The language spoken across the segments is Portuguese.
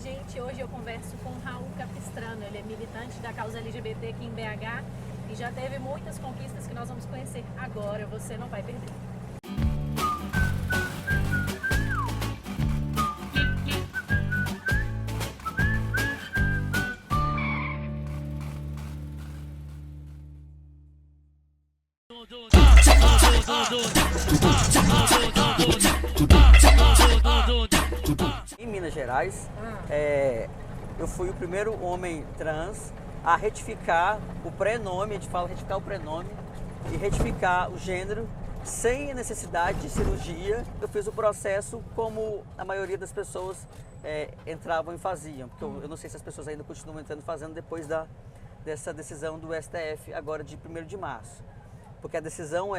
gente. Hoje eu converso com Raul Capistrano. Ele é militante da causa LGBT aqui em BH e já teve muitas conquistas que nós vamos conhecer agora. Você não vai perder. Em Minas Gerais, eu fui o primeiro homem trans a retificar o prenome, a gente fala retificar o prenome e retificar o gênero sem a necessidade de cirurgia. Eu fiz o processo como a maioria das pessoas entravam e faziam, porque eu não sei se as pessoas ainda continuam entrando e fazendo depois dessa decisão do STF agora de 1º de março. Porque a decisão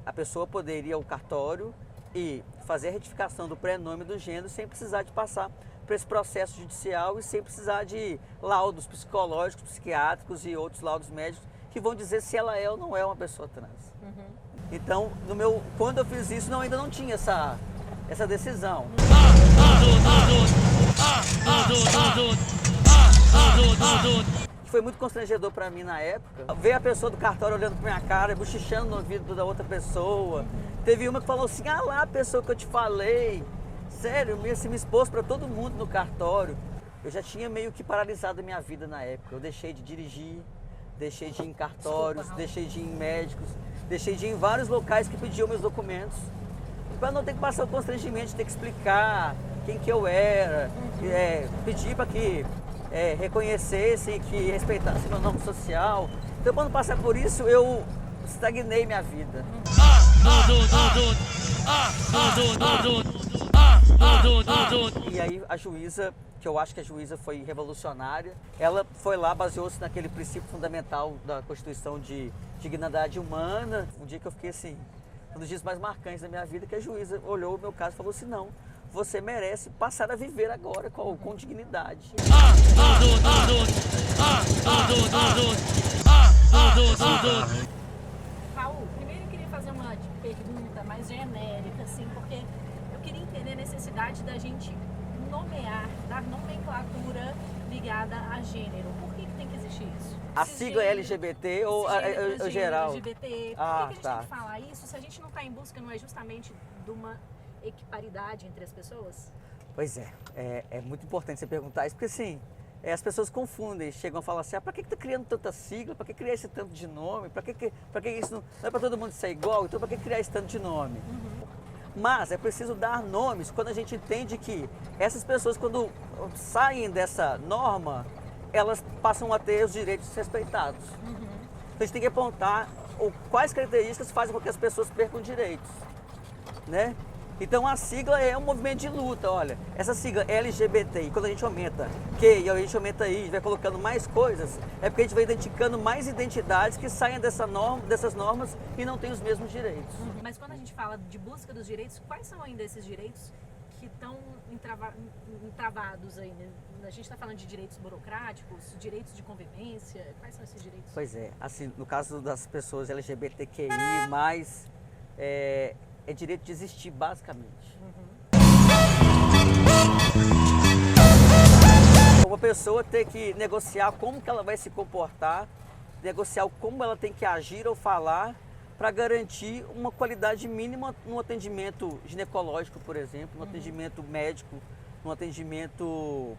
a pessoa poder ir ao cartório e fazer a retificação do prenome do gênero sem precisar de passar por esse processo judicial e sem precisar de laudos psicológicos, psiquiátricos e outros laudos médicos que vão dizer se ela é ou não é uma pessoa trans. Então, quando eu fiz isso, ainda não tinha essa decisão. Foi muito constrangedor para mim na época. Ver a pessoa do cartório olhando para minha cara, bochichando no ouvido da outra pessoa. Teve uma que falou assim, lá a pessoa que eu te falei. Sério, me expôs para todo mundo no cartório. Eu já tinha meio que paralisado a minha vida na época. Eu deixei de dirigir, deixei de ir em cartórios, deixei de ir em médicos, deixei de ir em vários locais que pediam meus documentos. Para não ter que passar o constrangimento de ter que explicar quem que eu era, pedir para que reconhecesse, que respeitasse meu nome social. Então, quando passar por isso, eu estagnei minha vida. E aí a juíza, que eu acho que a juíza foi revolucionária, ela foi lá, baseou-se naquele princípio fundamental da Constituição de dignidade humana. Um dia que eu fiquei assim, um dos dias mais marcantes da minha vida, que a juíza olhou o meu caso e falou assim, não, você merece passar a viver agora com dignidade. Raul, primeiro eu queria fazer uma pergunta mais genérica, assim, porque eu queria entender a necessidade da gente nomear, dar nomenclatura ligada a gênero. Por que tem que existir isso? A sigla é LGBT ou geral? LGBT. Por que a gente tem que falar isso se a gente não está em busca, não é justamente de uma equiparidade entre as pessoas? Pois é muito importante você perguntar isso, porque assim, as pessoas confundem, chegam a falar assim, para que tá criando tanta sigla, para que criar esse tanto de nome, para que isso não é para todo mundo ser igual, então para que criar esse tanto de nome? Mas é preciso dar nomes quando a gente entende que essas pessoas, quando saem dessa norma, elas passam a ter os direitos respeitados. Então a gente tem que apontar quais características fazem com que as pessoas percam direitos, né? Então a sigla é um movimento de luta, olha, essa sigla LGBT, e quando a gente aumenta Q e a gente aumenta I, vai colocando mais coisas, é porque a gente vai identificando mais identidades que saem dessas normas e não têm os mesmos direitos. Mas quando a gente fala de busca dos direitos, quais são ainda esses direitos que estão entravados aí, né? A gente está falando de direitos burocráticos, direitos de convivência, quais são esses direitos? Pois é, assim, no caso das pessoas LGBTQI+, é direito de existir, basicamente. Uma pessoa ter que negociar como que ela vai se comportar, negociar como ela tem que agir ou falar para garantir uma qualidade mínima no atendimento ginecológico, por exemplo, no atendimento médico, no atendimento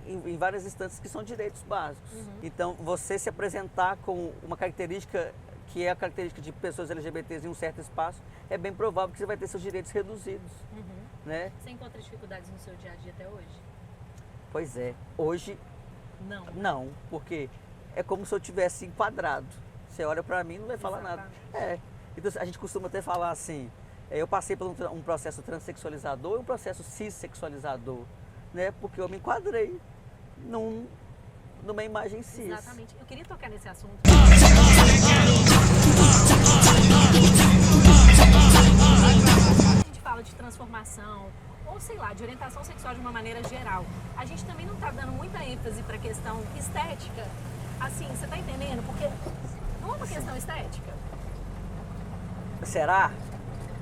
em várias instâncias que são direitos básicos. Então, você se apresentar com uma característica que é a característica de pessoas LGBTs em um certo espaço, é bem provável que você vai ter seus direitos reduzidos. Né? Você encontra dificuldades no seu dia a dia até hoje? Pois é. Hoje, não. Não, porque é como se eu tivesse enquadrado. Você olha pra mim e não vai falar nada. Então a gente costuma até falar assim, eu passei por um processo transexualizador e um processo cissexualizador, né? Porque eu me enquadrei numa imagem cis. Exatamente. Eu queria tocar nesse assunto. A gente fala de transformação, ou sei lá, de orientação sexual de uma maneira geral. A gente também não está dando muita ênfase para a questão estética. Assim, você está entendendo? Porque não é uma questão estética. Será?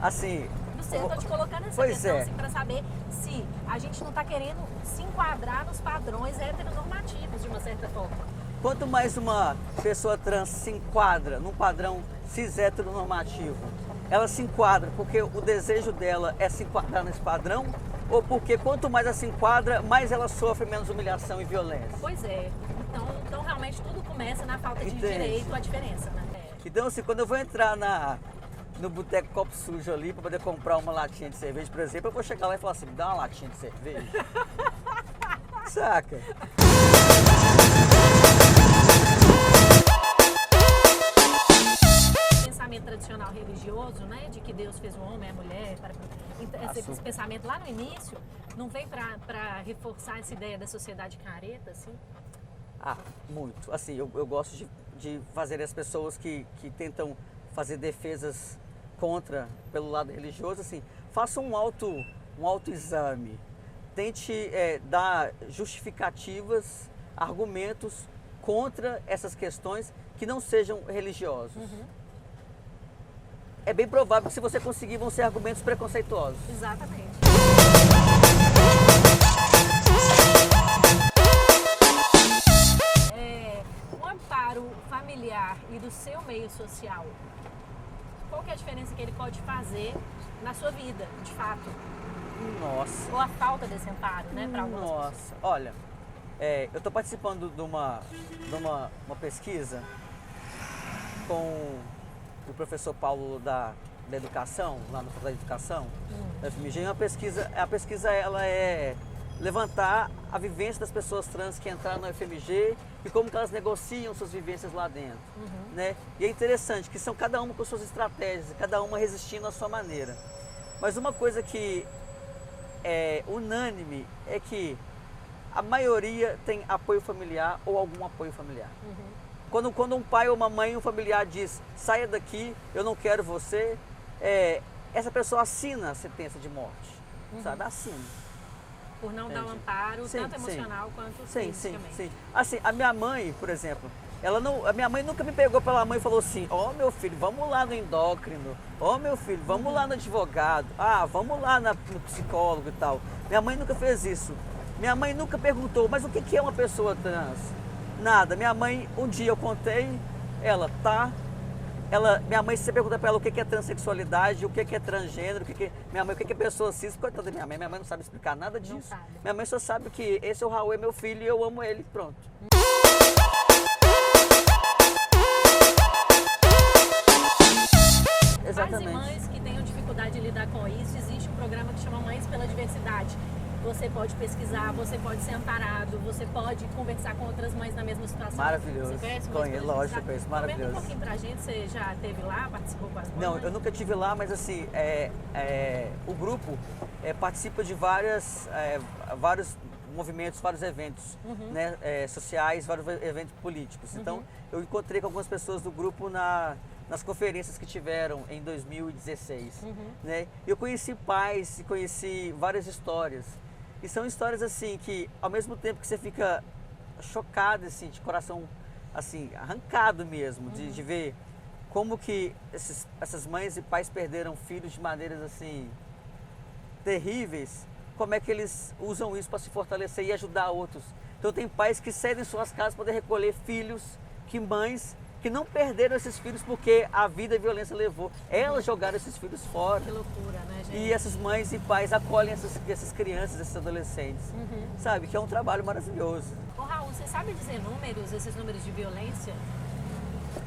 Assim, você, eu tô te colocando essa Pois questão é. assim, para saber se a gente não está querendo se enquadrar nos padrões heteronormativos, de uma certa forma. Quanto mais uma pessoa trans se enquadra num padrão cis heteronormativo, ela se enquadra porque o desejo dela é se enquadrar nesse padrão, ou porque quanto mais ela se enquadra, mais ela sofre menos humilhação e violência? Pois é. Então realmente tudo começa na falta de Entende? direito à diferença, né? Então, assim, quando eu vou entrar no boteco Copo Sujo ali para poder comprar uma latinha de cerveja, por exemplo, eu vou chegar lá e falar assim, me dá uma latinha de cerveja. Saca? Pensamento tradicional religioso, né, de que Deus fez o homem e a mulher, esse pensamento lá no início, não veio para reforçar essa ideia da sociedade careta, assim? Ah, muito. Assim, eu gosto de fazer as pessoas que tentam fazer defesas contra, pelo lado religioso, assim, faça um autoexame. Tente dar justificativas, argumentos contra essas questões que não sejam religiosos. É bem provável que se você conseguir vão ser argumentos preconceituosos. Exatamente. O amparo familiar e do seu meio social, qual que é a diferença que ele pode fazer na sua vida, de fato? Nossa. Ou a falta desse amparo, né, para algumas pessoas? Nossa, olha, eu estou participando de uma pesquisa com o professor Paulo da Educação, lá na Faculdade de Educação, da FMG. A pesquisa ela é levantar a vivência das pessoas trans que entraram na FMG e como que elas negociam suas vivências lá dentro. Né? E é interessante que são cada uma com suas estratégias, cada uma resistindo à sua maneira. Mas uma coisa que é unânime é que a maioria tem apoio familiar ou algum apoio familiar. Quando um pai ou uma mãe, um familiar diz, saia daqui, eu não quero você, essa pessoa assina a sentença de morte, sabe? Assina. Por não dar um amparo, Sim, tanto emocional quanto sim, fisicamente. sim. Assim, a minha mãe, por exemplo, a minha mãe nunca me pegou pela mão e falou assim, meu filho, vamos lá no endócrino, meu filho, vamos lá no advogado, vamos lá no psicólogo e tal. Minha mãe nunca fez isso. Minha mãe nunca perguntou, mas o que é uma pessoa trans? Nada. Minha mãe, um dia eu contei, minha mãe, se você pergunta pra ela o que é transexualidade, o que é transgênero, minha mãe, o que é pessoa cis, coitada da minha mãe não sabe explicar nada disso. Não sabe. Minha mãe só sabe que esse é o Raul, é meu filho e eu amo ele, pronto. Exatamente. Pais e mães que tenham dificuldade de lidar com isso, existe um programa que chama Mães pela Diversidade. Você pode pesquisar, você pode ser amparado, você pode conversar com outras mães na mesma situação. Maravilhoso. Você conhece? Conheço, lógico, eu conheço. Maravilhoso. Comenta um pouquinho pra gente, você já esteve lá, participou com as mães? Não, eu nunca estive lá, mas assim, o grupo participa de vários movimentos, vários eventos né, sociais, vários eventos políticos. Então, eu encontrei com algumas pessoas do grupo nas conferências que tiveram em 2016. Né? Eu conheci pais e conheci várias histórias. E são histórias assim que, ao mesmo tempo que você fica chocado, assim, de coração assim, arrancado mesmo, de ver como que essas mães e pais perderam filhos de maneiras assim terríveis, como é que eles usam isso para se fortalecer e ajudar outros. Então tem pais que cedem suas casas para poder recolher filhos, mães que não perderam esses filhos porque a vida e a violência levou. Elas jogaram esses filhos fora. Que loucura, né, gente? E essas mães e pais acolhem essas crianças, esses adolescentes. Sabe? Que é um trabalho maravilhoso. Ô Raul, você sabe dizer esses números de violência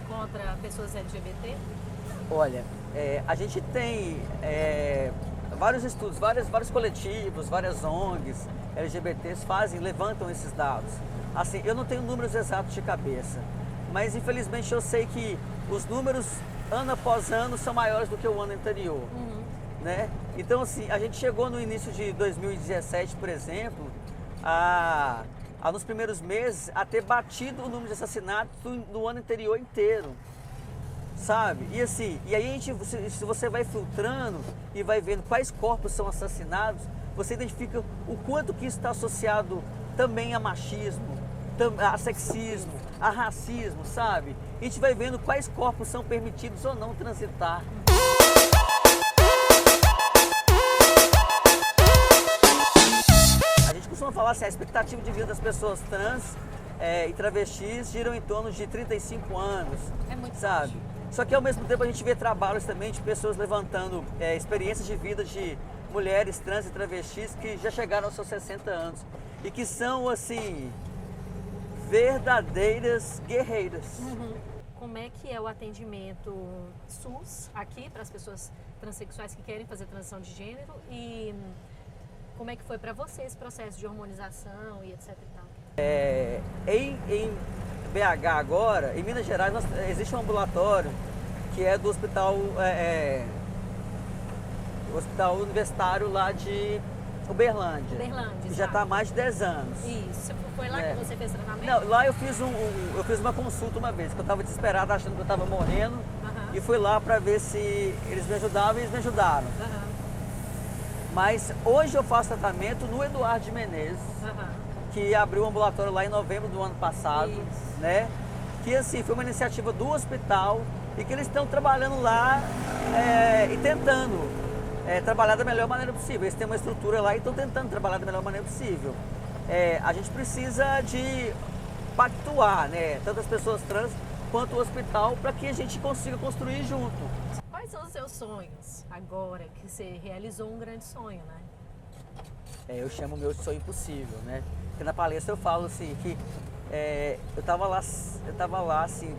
contra pessoas LGBT? Olha, a gente tem vários estudos, vários coletivos, várias ONGs, LGBTs levantam esses dados. Assim, eu não tenho números exatos de cabeça, mas infelizmente eu sei que os números ano após ano são maiores do que o ano anterior. Né? Então assim, a gente chegou no início de 2017, por exemplo, nos primeiros meses a ter batido o número de assassinatos do ano anterior inteiro. Sabe? E assim, e aí se você vai filtrando e vai vendo quais corpos são assassinados, você identifica o quanto que isso está associado também a machismo, a sexismo, a racismo, sabe? A gente vai vendo quais corpos são permitidos ou não transitar. assim, a expectativa de vida das pessoas trans e travestis giram em torno de 35 anos. É muito sabe? forte. Só que ao mesmo tempo a gente vê trabalhos também de pessoas levantando experiências de vida de mulheres trans e travestis que já chegaram aos seus 60 anos e que são, assim, verdadeiras guerreiras. Como é que é o atendimento SUS aqui para as pessoas transexuais que querem fazer transição de gênero e como é que foi para você esse processo de hormonização e etc e tal? Em BH agora, em Minas Gerais, existe um ambulatório que é do hospital, o hospital universitário lá de Uberlândia. Que já está há mais de 10 anos. Isso, foi lá que você fez treinamento? Não, lá eu fiz uma consulta uma vez, que eu estava desesperado, achando que eu estava morrendo. E fui lá para ver se eles me ajudavam e eles me ajudaram. Mas hoje eu faço tratamento no Eduardo de Menezes, que abriu um ambulatório lá em novembro do ano passado, né? Que assim, foi uma iniciativa do hospital e que eles estão trabalhando lá e tentando trabalhar da melhor maneira possível. Eles têm uma estrutura lá e estão tentando trabalhar da melhor maneira possível. A gente precisa de pactuar, né? Tanto as pessoas trans quanto o hospital para que a gente consiga construir junto. Quais são os seus sonhos agora que você realizou um grande sonho, né? Eu chamo o meu sonho impossível, né? Porque na palestra eu falo assim que eu tava lá assim,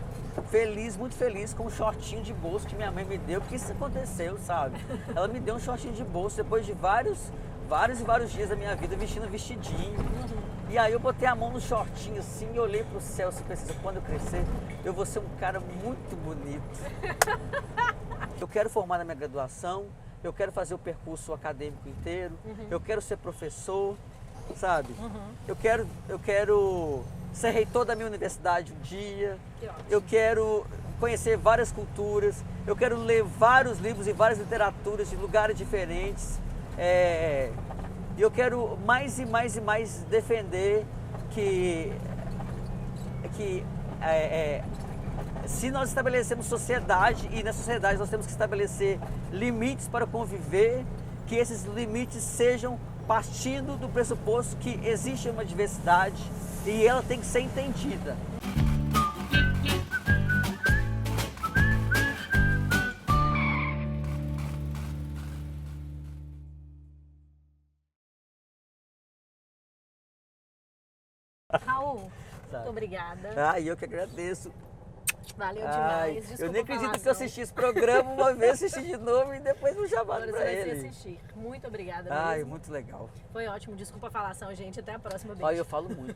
feliz, muito feliz com um shortinho de bolso que minha mãe me deu, porque isso aconteceu, sabe? Ela me deu um shortinho de bolso depois de vários dias da minha vida vestindo vestidinho. E aí eu botei a mão no shortinho assim e olhei pro céu e pensei assim, quando eu crescer, eu vou ser um cara muito bonito. Eu quero formar na minha graduação, eu quero fazer o percurso acadêmico inteiro, eu quero ser professor, sabe? Eu quero ser reitor da minha universidade um dia, eu quero conhecer várias culturas, eu quero ler vários livros e várias literaturas de lugares diferentes. E eu quero mais e mais e mais defender que se nós estabelecemos sociedade e na sociedade nós temos que estabelecer limites para conviver, que esses limites sejam partindo do pressuposto que existe uma diversidade e ela tem que ser entendida. Raul, muito obrigada. Eu que agradeço. Valeu demais. Desculpa, eu nem acredito que eu assisti esse programa uma vez, assisti de novo e depois um chamado para ele. Assistir. Muito obrigada mesmo. Muito legal. Foi ótimo. Desculpa a falação, gente. Até a próxima. Beijo. Eu falo muito.